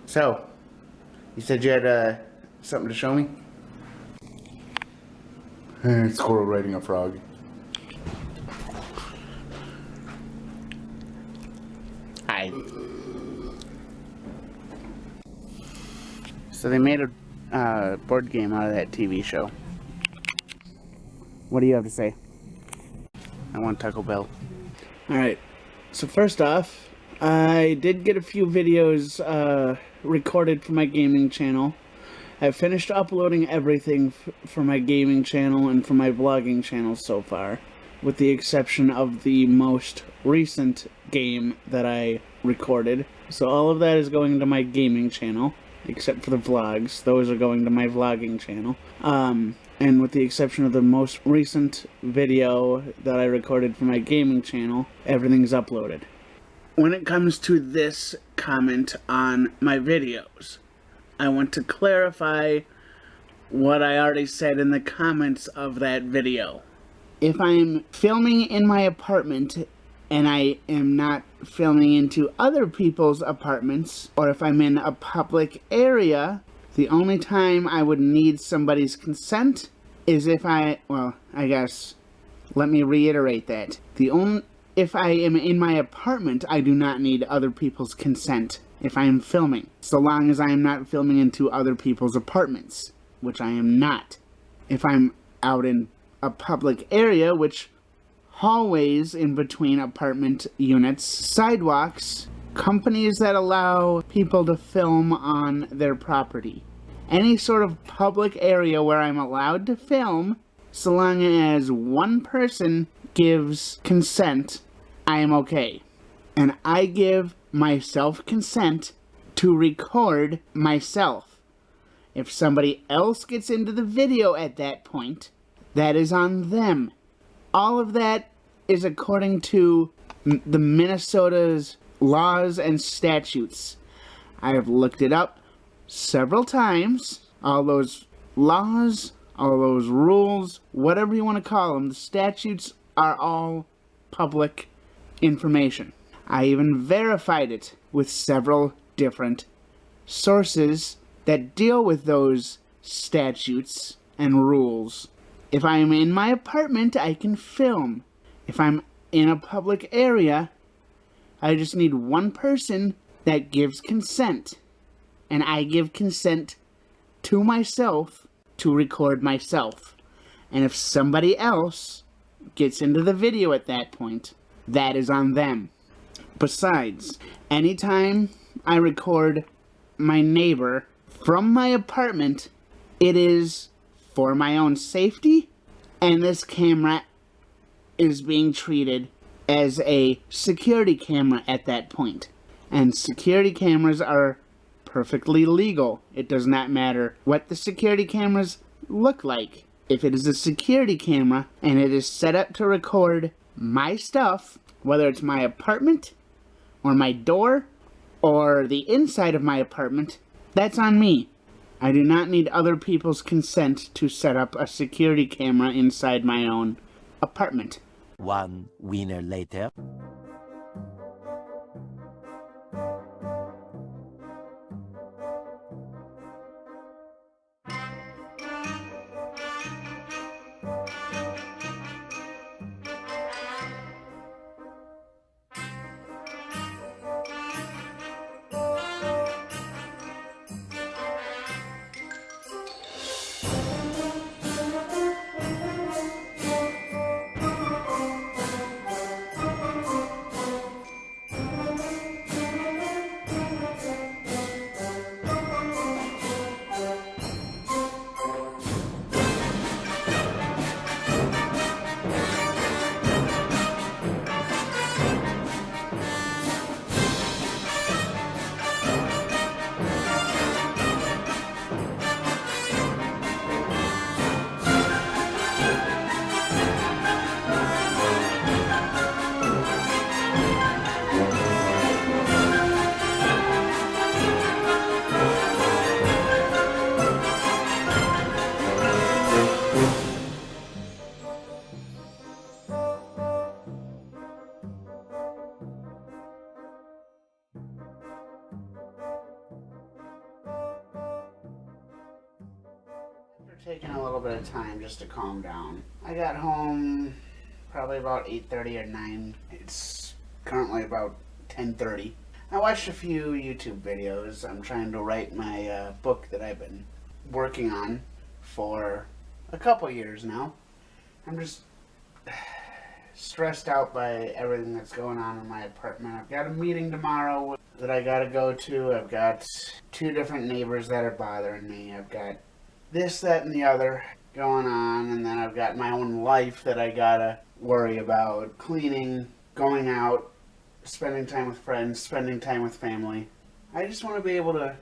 So, you said you had something to show me? Squirrel riding a frog. Hi. So they made a board game out of that TV show. What do you have to say? I want Taco Bell. Alright, so first off, I did get a few videos recorded for my gaming channel. I've finished uploading everything for my gaming channel and for my vlogging channel so far, with the exception of the most recent game that I recorded. So all of that is going to my gaming channel, except for the vlogs. Those are going to my vlogging channel. And with the exception of the most recent video that I recorded for my gaming channel, everything's uploaded. When it comes to this comment on my videos, I want to clarify what I already said in the comments of that video. If I'm filming in my apartment and I am not filming into other people's apartments, or if I'm in a public area, the only time I would need somebody's consent is if let me reiterate that. If I am in my apartment, I do not need other people's consent if I am filming, so long as I am not filming into other people's apartments, which I am not. If I'm out in a public area, which hallways in between apartment units, sidewalks, companies that allow people to film on their property, any sort of public area where I'm allowed to film, so long as one person gives consent, I am okay. And I give myself consent to record myself. If somebody else gets into the video at that point, that is on them. All of that is according to the Minnesota's laws and statutes. I have looked it up several times. All those laws, all those rules, whatever you want to call them, the statutes are all public information. I even verified it with several different sources that deal with those statutes and rules. If I am in my apartment, I can film. If I'm in a public area, I just need one person that gives consent. And I give consent to myself to record myself. And if somebody else gets into the video at that point, that is on them. Besides, anytime I record my neighbor from my apartment, it is for my own safety, and this camera is being treated as a security camera at that point. And security cameras are perfectly legal. It does not matter what the security cameras look like. If it is a security camera and it is set up to record my stuff, whether it's my apartment or my door or the inside of my apartment, that's on me. I do not need other people's consent to set up a security camera inside my own apartment. One winner later. taking a little bit of time just to calm down. I got home probably about 8:30 or 9. It's currently about 10:30. I watched a few YouTube videos. I'm trying to write my book that I've been working on for a couple years now. I'm just stressed out by everything that's going on in my apartment. I've got a meeting tomorrow that I gotta go to. I've got 2 different neighbors that are bothering me. I've got this, that, and the other going on, and then I've got my own life that I gotta worry about. Cleaning, going out, spending time with friends, spending time with family. I just want to be able to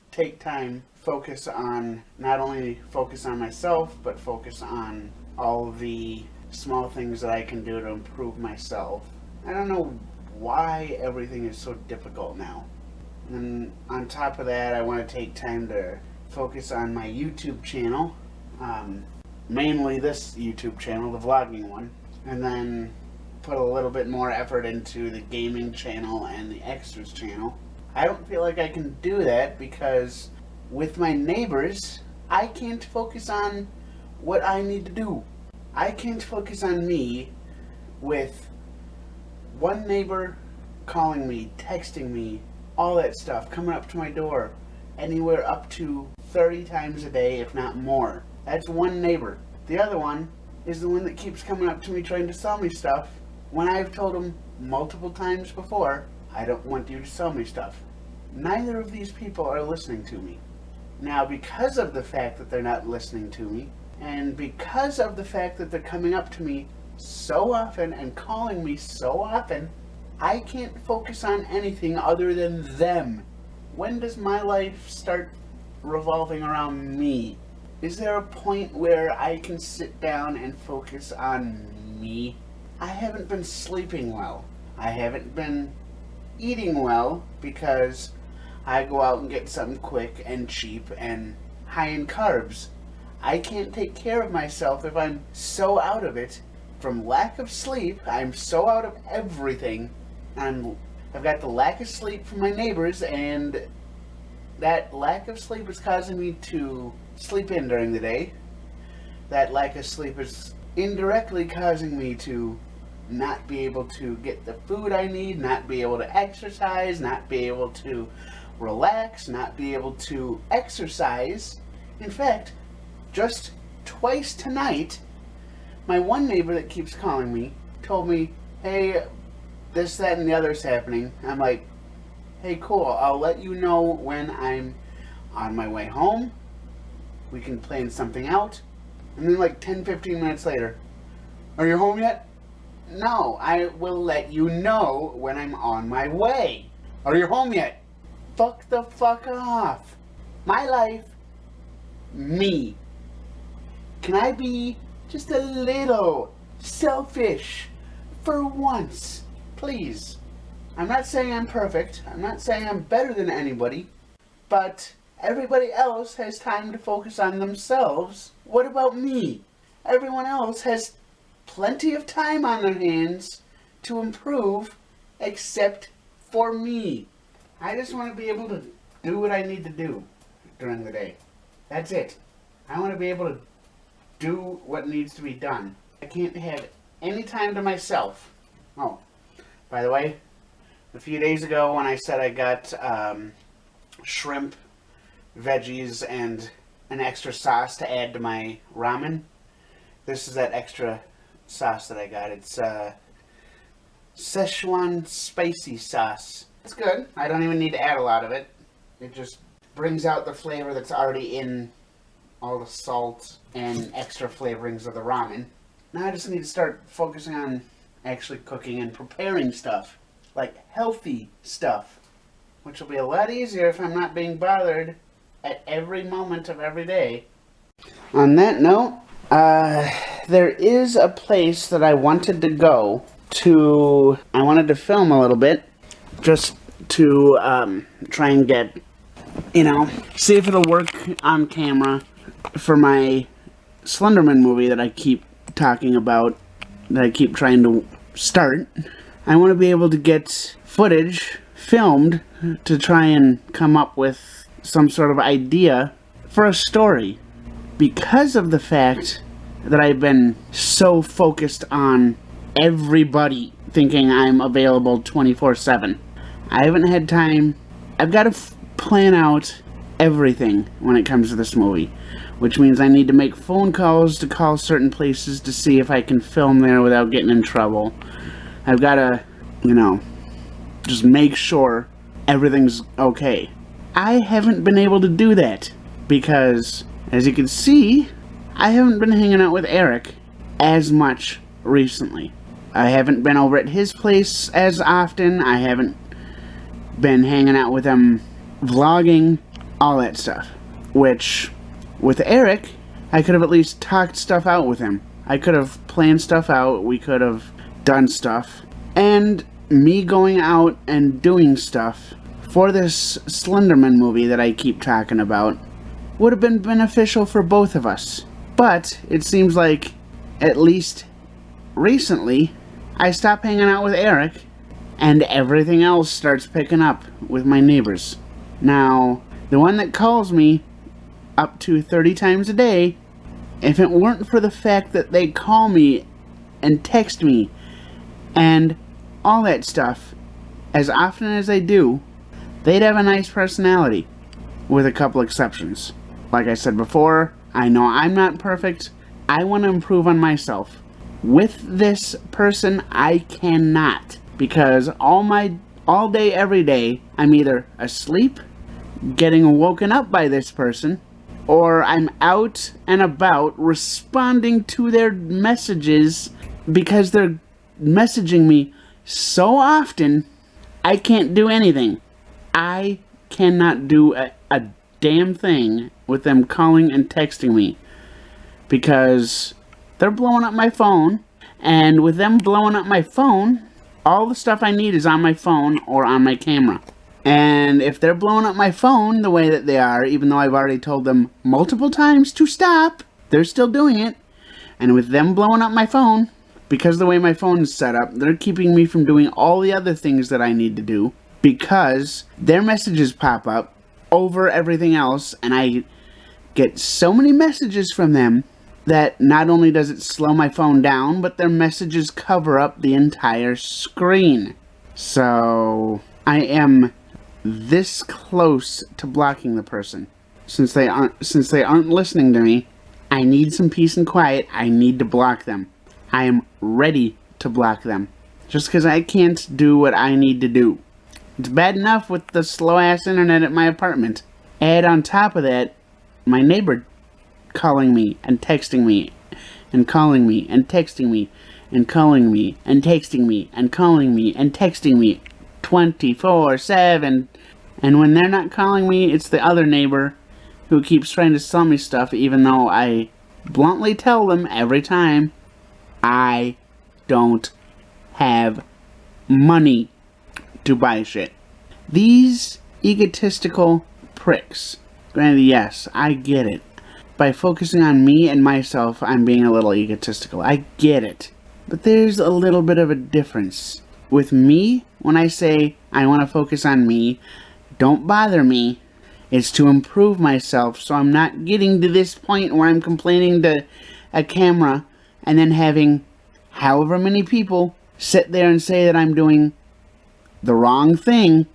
take time, focus on, not only focus on myself, but focus on all the small things that I can do to improve myself. I don't know why everything is so difficult now. And on top of that, I want to take time to focus on my YouTube channel, mainly this YouTube channel, the vlogging one, and then put a little bit more effort into the gaming channel and the extras channel. I don't feel like I can do that because with my neighbors, I can't focus on what I need to do. I can't focus on me with one neighbor calling me, texting me, all that stuff, coming up to my door, anywhere up to 30 times a day, if not more. That's one neighbor. The other one is the one that keeps coming up to me trying to sell me stuff when I've told him multiple times before, I don't want you to sell me stuff. Neither of these people are listening to me. Now, because of the fact that they're not listening to me, and because of the fact that they're coming up to me so often and calling me so often, I can't focus on anything other than them. When does my life start revolving around me? Is there a point where I can sit down and focus on me? I haven't been sleeping well. I haven't been eating well because I go out and get something quick and cheap and high in carbs. I can't take care of myself if I'm so out of it. From lack of sleep, I'm so out of everything. I've got the lack of sleep from my neighbors, and that lack of sleep is causing me to sleep in during the day. That lack of sleep is indirectly causing me to not be able to get the food I need, not be able to exercise, not be able to relax, not be able to exercise. In fact, just twice tonight, my one neighbor that keeps calling me told me, hey, this, that, and the other's happening. I'm like, hey, cool, I'll let you know when I'm on my way home. We can plan something out. And then like 10-15 minutes later, are you home yet? No, I will let you know when I'm on my way. Are you home yet? Fuck the fuck off. My life, me. Can I be just a little selfish for once? Please. I'm not saying I'm perfect. I'm not saying I'm better than anybody. But everybody else has time to focus on themselves. What about me? Everyone else has plenty of time on their hands to improve, except for me. I just want to be able to do what I need to do during the day. That's it. I want to be able to do what needs to be done. I can't have any time to myself. Oh, by the way, a few days ago when I said I got shrimp, veggies, and an extra sauce to add to my ramen, this is that extra sauce that I got. It's Szechuan spicy sauce. It's good. I don't even need to add a lot of it. It just brings out the flavor that's already in all the salt and extra flavorings of the ramen. Now I just need to start focusing on actually cooking and preparing stuff, like healthy stuff, which will be a lot easier if I'm not being bothered at every moment of every day. On that note, there is a place that I wanted to go to. I wanted to film a little bit, just to try and get, see if it'll work on camera for my Slenderman movie that I keep talking about, that I keep trying to start. I want to be able to get footage filmed to try and come up with some sort of idea for a story. because of the fact that I've been so focused on everybody thinking I'm available 24/7. I haven't had time. I've got to plan out everything when it comes to this movie, which means I need to make phone calls to call certain places to see if I can film there without getting in trouble. I've got to, just make sure everything's okay. I haven't been able to do that because, as you can see, I haven't been hanging out with Eric as much recently. I haven't been over at his place as often. I haven't been hanging out with him, vlogging, all that stuff. Which, with Eric, I could have at least talked stuff out with him. I could have planned stuff out. We could have done stuff. And me going out and doing stuff for this Slenderman movie that I keep talking about would have been beneficial for both of us. But it seems like, at least recently, I stop hanging out with Eric and everything else starts picking up with my neighbors. Now, the one that calls me up to 30 times a day, if it weren't for the fact that they call me and text me and all that stuff as often as they do, they'd have a nice personality, with a couple exceptions. Like I said before, I know I'm not perfect. I want to improve on myself. With this person, I cannot, because all day, every day, I'm either asleep, getting woken up by this person, or I'm out and about responding to their messages because they're messaging me so often, I can't do anything. I cannot do a damn thing with them calling and texting me because they're blowing up my phone, and with them blowing up my phone, all the stuff I need is on my phone or on my camera. And if they're blowing up my phone the way that they are, even though I've already told them multiple times to stop, they're still doing it. And with them blowing up my phone, because of the way my phone is set up, they're keeping me from doing all the other things that I need to do because their messages pop up over everything else, and I get so many messages from them that not only does it slow my phone down, but their messages cover up the entire screen. So I am this close to blocking the person. Since they aren't listening to me, I need some peace and quiet. I need to block them. I am ready to block them. Just because I can't do what I need to do. It's bad enough with the slow-ass internet at my apartment. Add on top of that, my neighbor calling me and texting me and calling me and texting me and calling me and texting me and calling me and texting me 24/7. And when they're not calling me, it's the other neighbor who keeps trying to sell me stuff, even though I bluntly tell them every time I don't have money to buy shit. These egotistical pricks. Granted, yes, I get it. By focusing on me and myself, I'm being a little egotistical. I get it. But there's a little bit of a difference. With me, when I say I want to focus on me, don't bother me, it's to improve myself so I'm not getting to this point where I'm complaining to a camera and then having however many people sit there and say that I'm doing the wrong thing,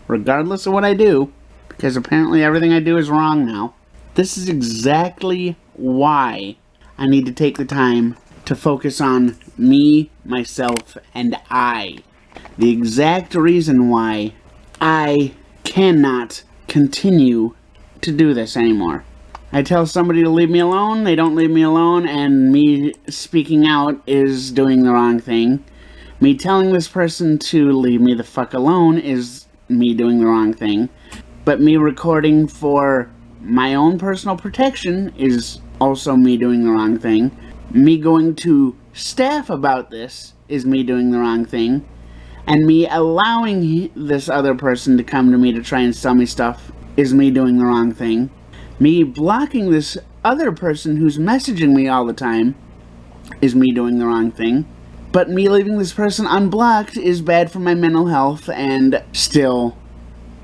regardless of what I do, because apparently everything I do is wrong now. This is exactly why I need to take the time to focus on me, myself, and I. The exact reason why I cannot continue to do this anymore. I tell somebody to leave me alone, they don't leave me alone, and me speaking out is doing the wrong thing. Me telling this person to leave me the fuck alone is me doing the wrong thing. But me recording for my own personal protection is also me doing the wrong thing. Me going to staff about this is me doing the wrong thing. And me allowing this other person to come to me to try and sell me stuff is me doing the wrong thing. Me blocking this other person who's messaging me all the time is me doing the wrong thing. But me leaving this person unblocked is bad for my mental health and still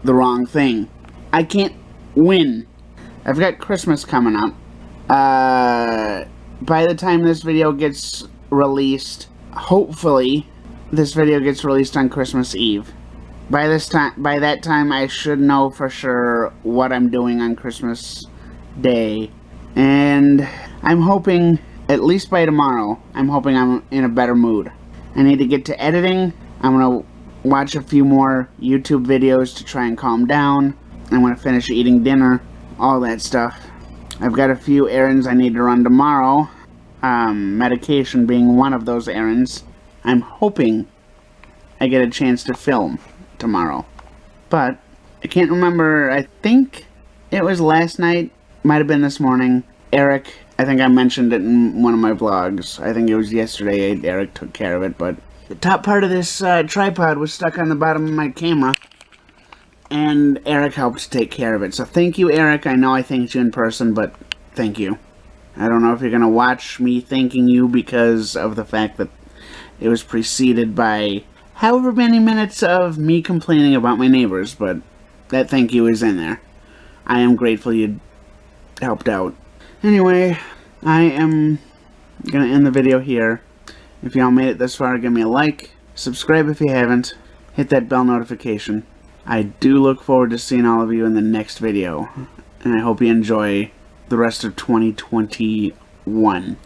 the wrong thing. I can't win. I've got Christmas coming up, By the time this video gets released, hopefully, this video gets released on Christmas Eve. By that time, I should know for sure what I'm doing on Christmas Day. And I'm hoping, at least by tomorrow, I'm hoping I'm in a better mood. I need to get to editing. I'm going to watch a few more YouTube videos to try and calm down. I'm going to finish eating dinner, all that stuff. I've got a few errands I need to run tomorrow. Medication being one of those errands. I'm hoping I get a chance to film tomorrow. But I can't remember. I think it was last night. Might have been this morning. Eric, I think I mentioned it in one of my vlogs. I think it was yesterday Eric took care of it, but the top part of this tripod was stuck on the bottom of my camera, and Eric helped take care of it. So thank you, Eric. I know I thanked you in person, but thank you. I don't know if you're going to watch me thanking you because of the fact that it was preceded by however many minutes of me complaining about my neighbors, but that thank you is in there. I am grateful you helped out. Anyway, I am going to end the video here. If y'all made it this far, give me a like, subscribe if you haven't, hit that bell notification. I do look forward to seeing all of you in the next video, and I hope you enjoy the rest of 2021.